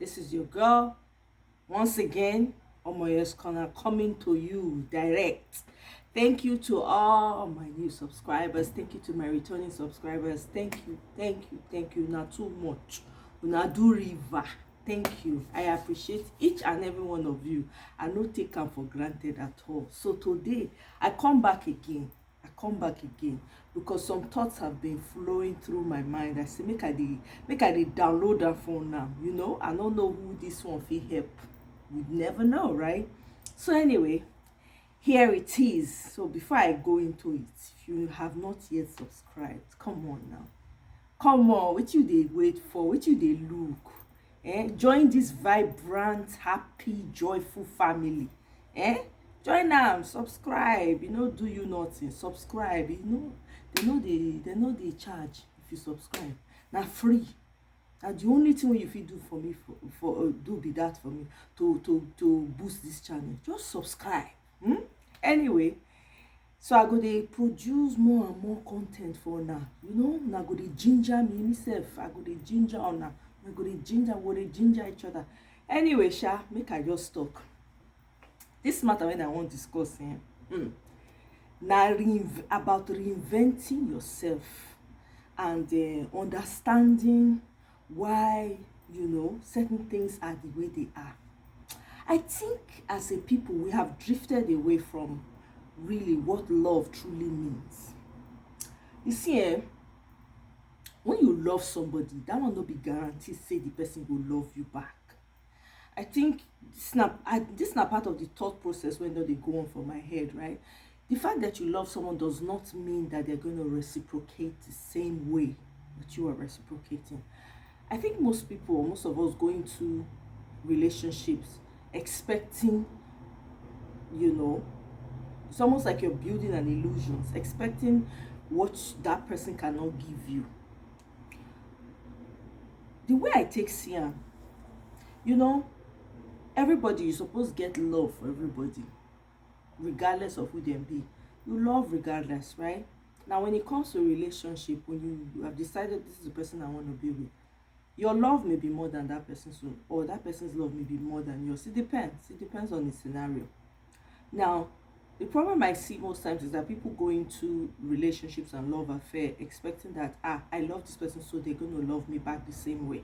This is your girl once again, Omoye's Corner, coming to you direct. Thank you to all my new subscribers. Thank you to my returning subscribers. Thank you. Not too much. Una do river. Thank you. I appreciate each and every one of you. I no take them for granted at all. So today I come back again. Because some thoughts have been flowing through my mind. I say make I dey download that phone now. I don't know who this one fit help. We never know, right? So anyway, here it is. So before I go into it, if you have not yet subscribed, come on now. Come on, what you dey wait for? What you dey look? Join this vibrant, happy, joyful family. Join them, subscribe. Do you nothing. Subscribe. They know they charge if you subscribe. Now free. And the only thing you fit do for me do be that for me to boost this channel. Just subscribe. Anyway, so I go dey produce more and more content for now. Now go dey ginger me myself. I go dey ginger una. We go dey ginger each other. Anyway, make I just talk. This matter when I want to discuss now about reinventing yourself and understanding why certain things are the way they are. I think as a people we have drifted away from really what love truly means. You see, when you love somebody, that will not be guaranteed say the person will love you back. I think this na part of the thought process when they go on for my head, right? The fact that you love someone does not mean that they're going to reciprocate the same way that you are reciprocating. I think most of us go into relationships expecting, it's almost like you're building an illusion, expecting what that person cannot give you. The way I take Sian, everybody, you supposed to get love for everybody, regardless of who they be. You love regardless, right? Now, when it comes to a relationship, when you have decided this is the person I want to be with, your love may be more than that person's, or that person's love may be more than yours. It depends on the scenario. Now, the problem I see most times is that people go into relationships and love affair expecting that I love this person, so they're going to love me back the same way.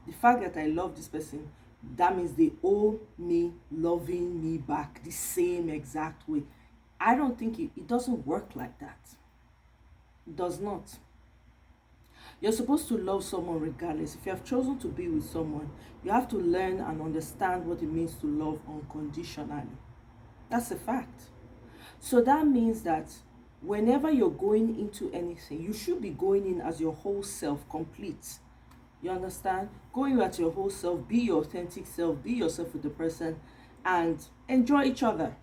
The fact that I love this person, that means they owe me loving me back the same exact way. I don't think it doesn't work like that. It does not. You're supposed to love someone regardless. If you have chosen to be with someone, you have to learn and understand what it means to love unconditionally. That's a fact. So that means that whenever you're going into anything, you should be going in as your whole self, complete. You understand? Going at your whole self, be your authentic self, be yourself with the person, and enjoy each other.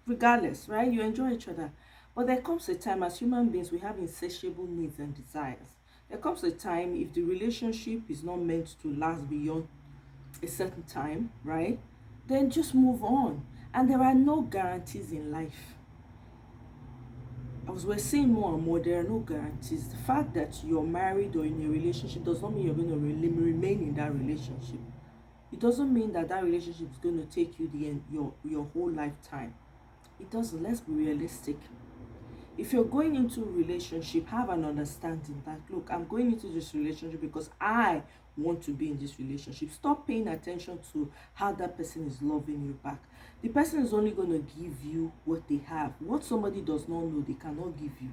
Regardless, right? You enjoy each other. But there comes a time, as human beings, we have insatiable needs and desires. There comes a time, if the relationship is not meant to last beyond a certain time, right? Then just move on. And there are no guarantees in life. As we're saying more and more, there are no guarantees. The fact that you're married or in a relationship does not mean you're going to remain in that relationship. It doesn't mean that relationship is going to take you your whole lifetime. It doesn't. Let's be realistic. If you're going into a relationship, have an understanding that, look, I'm going into this relationship because I want to be in this relationship. Stop paying attention to how that person is loving you back. The person is only going to give you what they have. What somebody does not know, they cannot give you.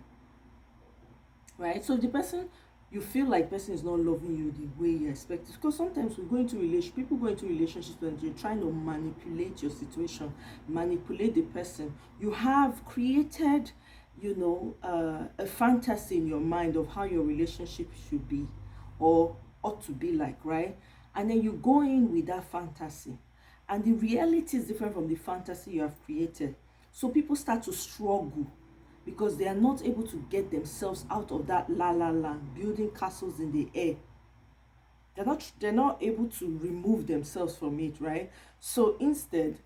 Right? So the person, you feel like person is not loving you the way you expect. Because sometimes people go into relationships when you're trying to manipulate your situation, manipulate the person. You have created a fantasy in your mind of how your relationship should be or ought to be like, right? And then you go in with that fantasy, and the reality is different from the fantasy you have created. So people start to struggle because they are not able to get themselves out of that la la land, building castles in the air. They're not able to remove themselves from it, right? So instead,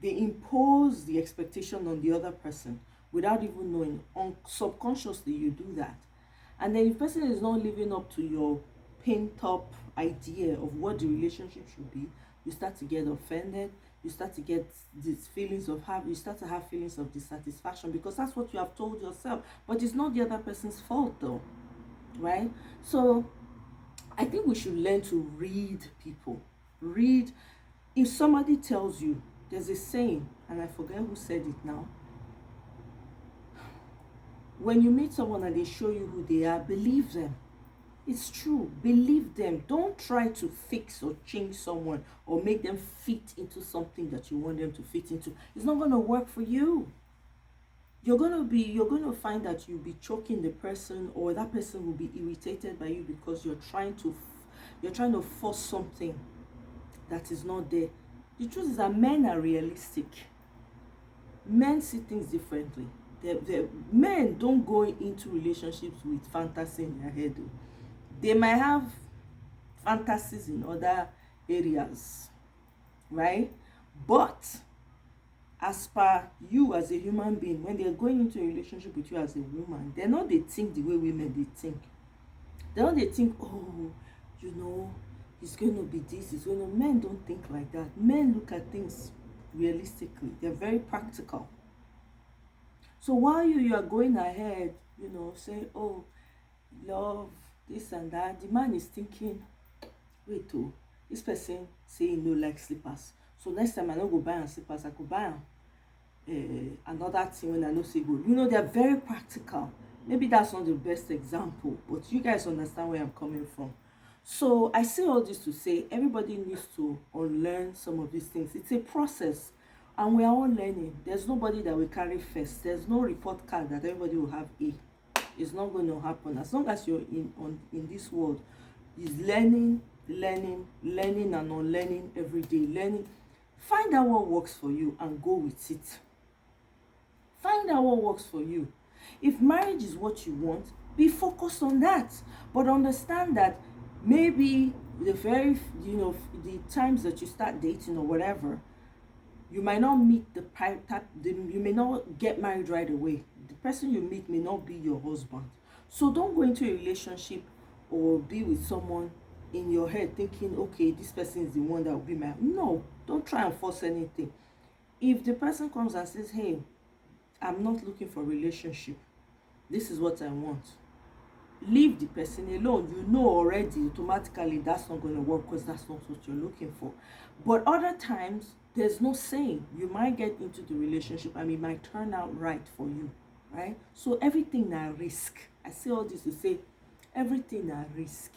they impose the expectation on the other person without even knowing. Subconsciously, you do that. And then if the person is not living up to your pent up idea of what the relationship should be, you start to get offended. You start to get these feelings of you start to have feelings of dissatisfaction because that's what you have told yourself. But it's not the other person's fault though, right? So I think we should learn to read people. Read. If somebody tells you, there's a saying, and I forget who said it now. When you meet someone and they show you who they are, believe them. It's true. Believe them. Don't try to fix or change someone or make them fit into something that you want them to fit into. It's not going to work for you. You're going to find that you'll be choking the person, or that person will be irritated by you because you're trying to force something that is not there. The truth is that men are realistic. Men see things differently. Men don't go into relationships with fantasy in their head. They might have fantasies in other areas, right? But as per you as a human being, when they're going into a relationship with you as a woman, they're not they think the way women they think. They're not they think, oh, it's going to be this, it's going to... Men don't think like that. Men look at things realistically. They're very practical. So while you are going ahead, say, oh, love, this and that, the man is thinking, wait, this person saying no like slippers. So next time I don't go buy am slippers, I could buy another thing when I know say good. They're very practical. Maybe that's not the best example, but you guys understand where I'm coming from. So I say all this to say everybody needs to unlearn some of these things. It's a process, and we are all learning. There's nobody that will carry first. There's no report card that everybody will have A. It's not going to happen. As long as you're in this world, is learning and unlearning every day. Learning. Find out what works for you and go with it. Find out what works for you. If marriage is what you want, be focused on that. But understand that maybe the times that you start dating or whatever, you might not meet you may not get married right away. The person you meet may not be your husband. So don't go into a relationship or be with someone in your head thinking, okay, this person is the one that will be my... No, don't try and force anything. If the person comes and says, hey, I'm not looking for a relationship, this is what I want, leave the person alone. Already automatically that's not going to work because that's not what you're looking for. But other times, there's no saying. You might get into the relationship and it might turn out right for you, right? So everything na risk. I say all this to say everything na risk.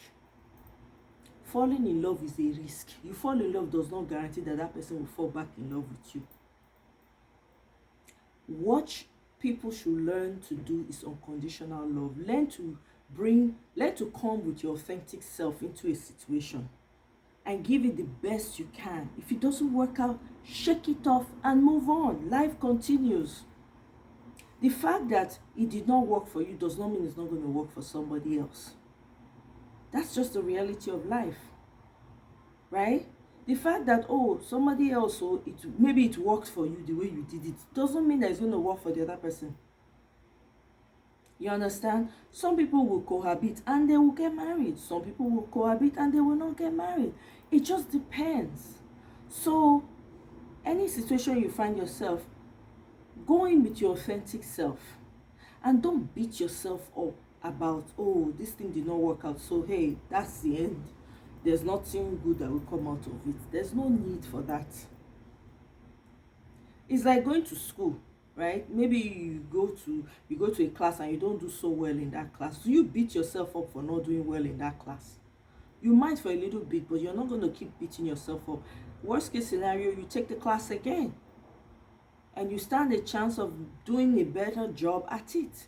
Falling in love is a risk. You fall in love does not guarantee that person will fall back in love with you. What people should learn to do is unconditional love. Learn to come with your authentic self into a situation and give it the best you can. If it doesn't work out, shake it off and move on. Life continues. The fact that it did not work for you does not mean it's not going to work for somebody else. That's just the reality of life, right? The fact that, somebody else, maybe it worked for you the way you did it, doesn't mean that it's going to work for the other person. You understand? Some people will cohabit and they will get married. Some people will cohabit and they will not get married. It just depends. So, any situation you find yourself, go in with your authentic self. And don't beat yourself up about, this thing did not work out, so hey, that's the end. There's nothing good that will come out of it. There's no need for that. It's like going to school, right? Maybe you go to a class and you don't do so well in that class. So you beat yourself up for not doing well in that class. You might for a little bit, but you're not going to keep beating yourself up. Worst case scenario, you take the class again and you stand a chance of doing a better job at it.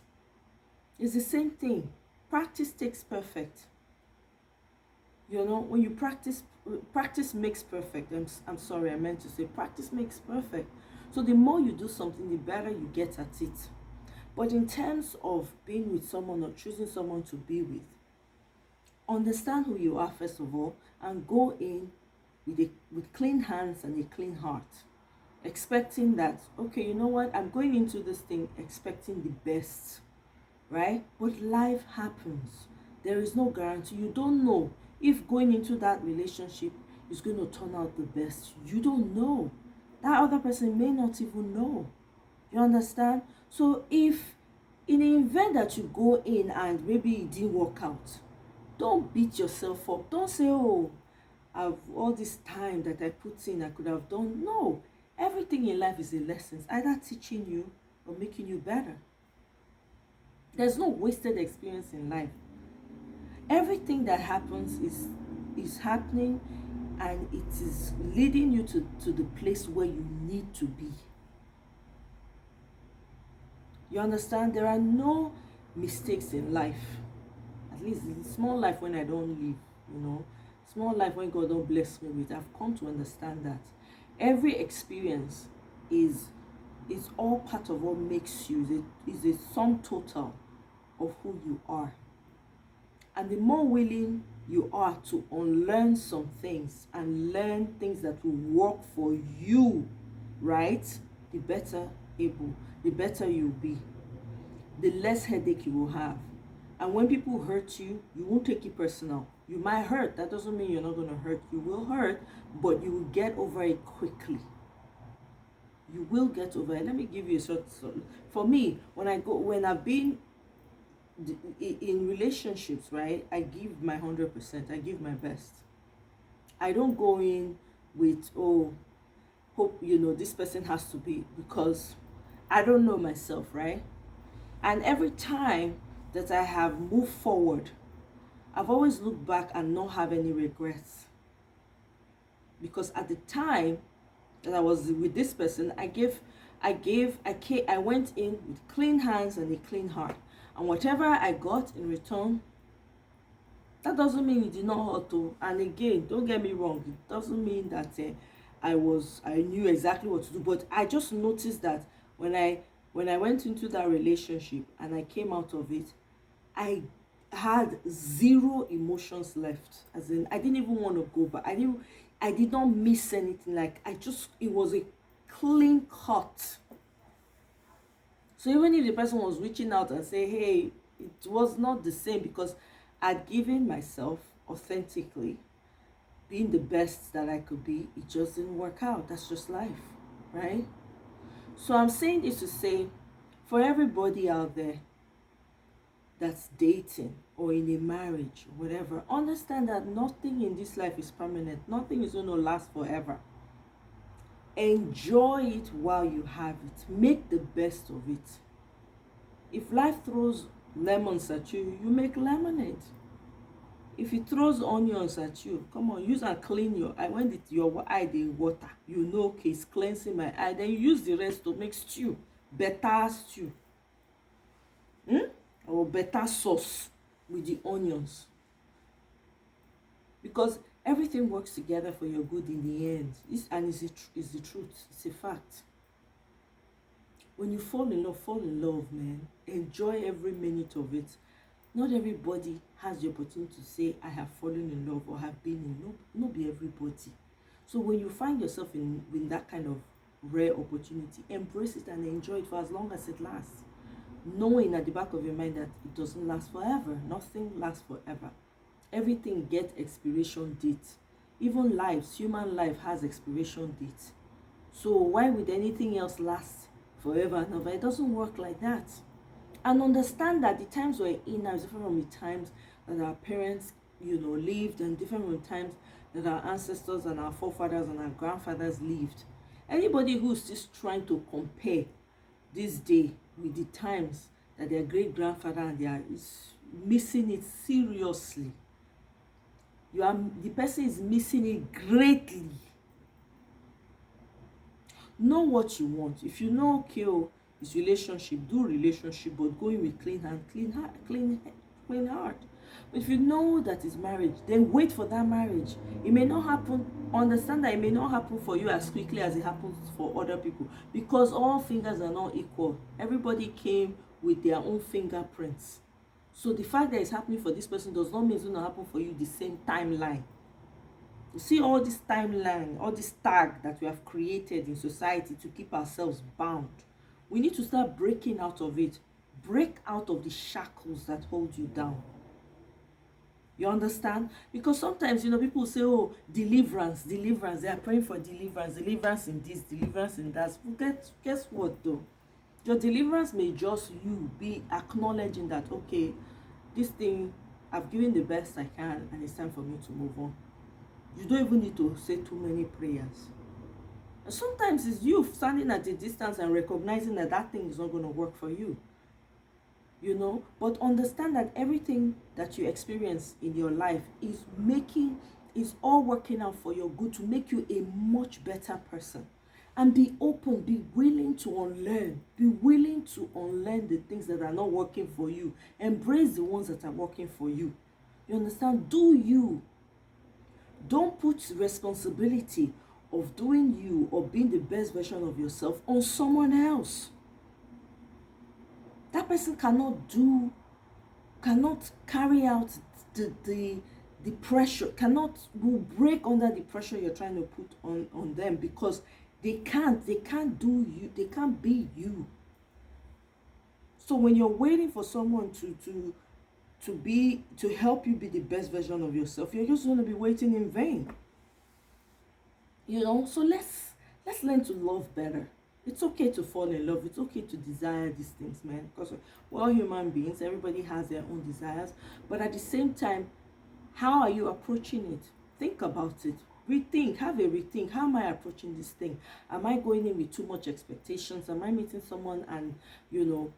It's the same thing. Practice takes perfect. When you practice makes perfect. I'm sorry, I meant to say practice makes perfect. So the more you do something, the better you get at it. But in terms of being with someone or choosing someone to be with, understand who you are first of all, and go in with clean hands and a clean heart, expecting that, okay, you know what, I'm going into this thing expecting the best, right? But life happens. There is no guarantee. You don't know if going into that relationship is going to turn out the best. You don't know. That other person may not even know. You understand? So if in the event that you go in and maybe it didn't work out, don't beat yourself up. Don't say, oh, I've all this time that I put in, I could have done. No. Everything in life is a lesson, it's either teaching you or making you better. There's no wasted experience in life. Everything that happens is happening, and it is leading you to the place where you need to be. You understand? There are no mistakes in life. At least in small life when I don't live, small life when God don't bless me with. I've come to understand that every experience is all part of what makes you. Is a sum total of who you are. And the more willing you are to unlearn some things and learn things that will work for you, right? The better you'll be. The less headache you will have. And when people hurt you, you won't take it personal. You might hurt. That doesn't mean you're not going to hurt. You will hurt, but you will get over it quickly. You will get over it. Let me give you a short. For me, when I've been in relationships, right, I give my 100%. I give my best. I don't go in with, oh, hope this person has to be, because I don't know myself, right? And every time that I have moved forward, I've always looked back and not have any regrets. Because at the time that I was with this person, I went in with clean hands and a clean heart. And whatever I got in return, that doesn't mean it did not hurt to. And again, don't get me wrong, it doesn't mean that I knew exactly what to do. But I just noticed that when I went into that relationship and I came out of it, I had zero emotions left. As in, I didn't even want to go back. I did not miss anything. Like, it was a clean cut. So even if the person was reaching out and say, hey, it was not the same, because I'd given myself authentically, being the best that I could be, it just didn't work out. That's just life, right? So I'm saying this to say, for everybody out there that's dating or in a marriage or whatever, understand that nothing in this life is permanent. Nothing is going to last forever. Enjoy it while you have it. Make the best of it. If life throws lemons at you, you make lemonade. If it throws onions at you, come on, use and clean your eye. When your eye dey water, okay, it's cleansing my eye. Then you use the rest to make stew, better stew, or better sauce with the onions. Because everything works together for your good in the end. It's the truth. It's a fact. When you fall in love, man. Enjoy every minute of it. Not everybody has the opportunity to say, I have fallen in love or have been in love. Not be everybody. So when you find yourself in that kind of rare opportunity, embrace it and enjoy it for as long as it lasts. Knowing at the back of your mind that it doesn't last forever. Nothing lasts forever. Everything gets expiration date. Even human life has expiration date. So why would anything else last forever and ever? It doesn't work like that. And understand that the times we're in now is different from the times that our parents, lived, and different from the times that our ancestors and our forefathers and our grandfathers lived. Anybody who's just trying to compare this day with the times that their great grandfather is missing it seriously. The person is missing it greatly. Know what you want. If you know, okay, it's relationship, do relationship, but going with clean hand, clean heart. But if you know that it's marriage, then wait for that marriage. It may not happen. Understand that it may not happen for you as quickly as it happens for other people, because all fingers are not equal. Everybody came with their own fingerprints. So the fact that it's happening for this person does not mean it's going to happen for you the same timeline. You see all this timeline, all this tag that we have created in society to keep ourselves bound. We need to start breaking out of it. Break out of the shackles that hold you down. You understand? Because sometimes, people say, oh, deliverance, deliverance. They are praying for deliverance, deliverance in this, deliverance in that. Guess what, though? Your deliverance may just you be acknowledging that, okay, this thing, I've given the best I can, and it's time for me to move on. You don't even need to say too many prayers. And sometimes it's you standing at a distance and recognizing that that thing is not going to work for you. But understand that everything that you experience in your life is all working out for your good, to make you a much better person. And be open, be willing to unlearn, the things that are not working for you. Embrace the ones that are working for you. You understand? Do you. Don't put responsibility of doing you or being the best version of yourself on someone else. That person cannot carry out the pressure, will break under the pressure you're trying to put on them, because they can't do you, they can't be you. So when you're waiting for someone to help you be the best version of yourself, you're just going to be waiting in vain. So let's learn to love better. It's okay to fall in love. It's okay to desire these things, man, because we're all human beings. Everybody has their own desires. But at the same time, how are you approaching it? Think about it. Have a rethink. How am I approaching this thing? Am I going in with too much expectations? Am I meeting someone and,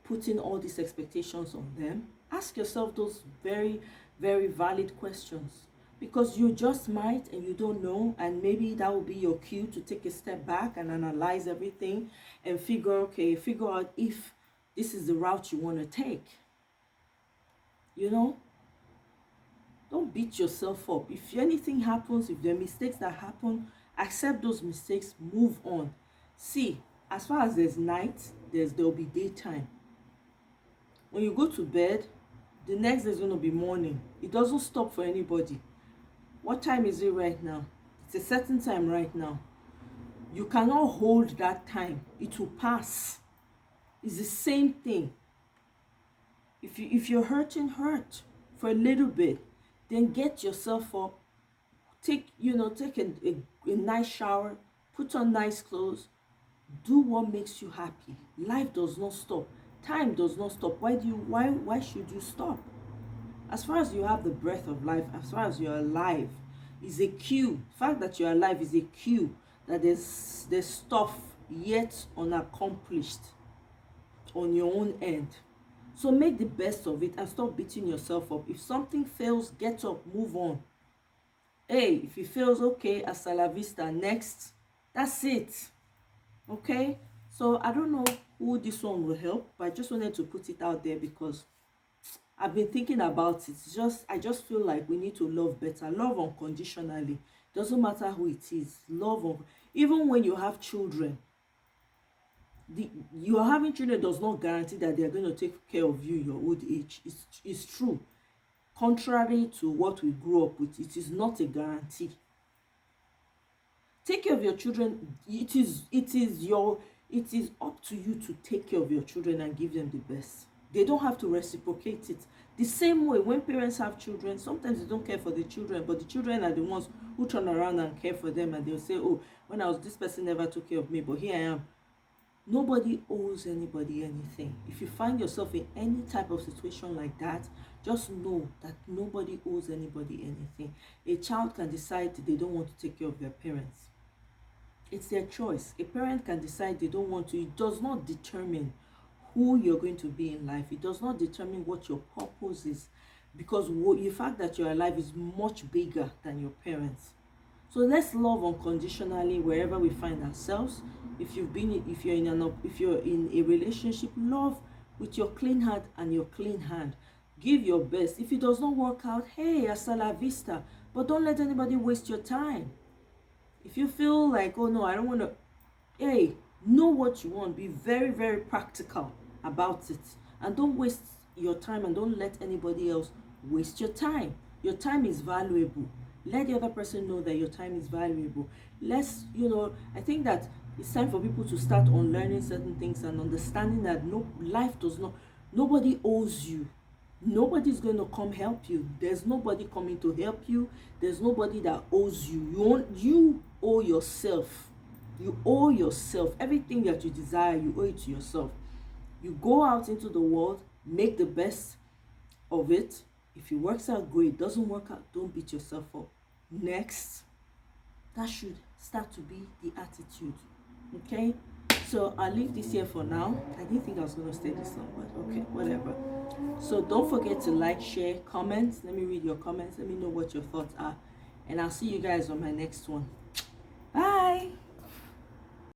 putting all these expectations on them? Ask yourself those very, very valid questions. Because you just might, and you don't know, and maybe that will be your cue to take a step back and analyze everything and figure out if this is the route you want to take. Don't beat yourself up. If anything happens, if there are mistakes that happen, accept those mistakes, move on. See, as far as there's night, there'll be daytime. When you go to bed, the next day is going to be morning. It doesn't stop for anybody. What time is it right now? It's a certain time right now. You cannot hold that time. It will pass. It's the same thing. If you're hurt for a little bit, then get yourself up. Take a nice shower, put on nice clothes, do what makes you happy. Life does not stop. Time does not stop. Why should you stop? As far as you have the breath of life, as far as you're alive, is a cue. The fact that you're alive is a cue that there's stuff yet unaccomplished on your own end. So make the best of it and stop beating yourself up. If something fails, get up, move on. Hey, if it fails, okay, hasta la vista, next. That's it. Okay? So I don't know who this one will help, but I just wanted to put it out there because I've been thinking about it. I just feel like we need to love better. Love unconditionally. Doesn't matter who it is. Even when you have children, you having children does not guarantee that they are going to take care of you in your old age. It's true. Contrary to what we grew up with, it is not a guarantee. Take care of your children. It is up to you to take care of your children and give them the best. They don't have to reciprocate it. The same way when parents have children, sometimes they don't care for the children, but the children are the ones who turn around and care for them, and they'll say, oh, when I was this person never took care of me, but here I am. Nobody owes anybody anything. If you find yourself in any type of situation like that, just know that nobody owes anybody anything. A child can decide they don't want to take care of their parents. It's their choice. A parent can decide they don't want to. It does not determine who you're going to be in life. It does not determine what your purpose is, because the fact that you're alive is much bigger than your parents. So let's love unconditionally wherever we find ourselves. If you're in a relationship, love with your clean heart and your clean hand. Give your best. If it does not work out, hey, hasta la vista. But don't let anybody waste your time. If you feel like, oh no, I don't want to, hey, know what you want. Be very, very practical about it. And don't waste your time, and don't let anybody else waste your time. Your time is valuable. Let the other person know that your time is valuable. I think that it's time for people to start unlearning certain things and understanding that nobody owes you. Nobody's going to come help you. There's nobody coming to help you. There's nobody that owes you. You owe yourself. You owe yourself. Everything that you desire, you owe it to yourself. You go out into the world, make the best of it. If it works out, great. Doesn't work out, don't beat yourself up. Next, that should start to be the attitude. Okay, so I'll leave this here for now. I didn't think I was going to stay this long, but okay, whatever. So don't forget to like, share, comment. Let me read your comments. Let me know what your thoughts are, and I'll see you guys on my next one.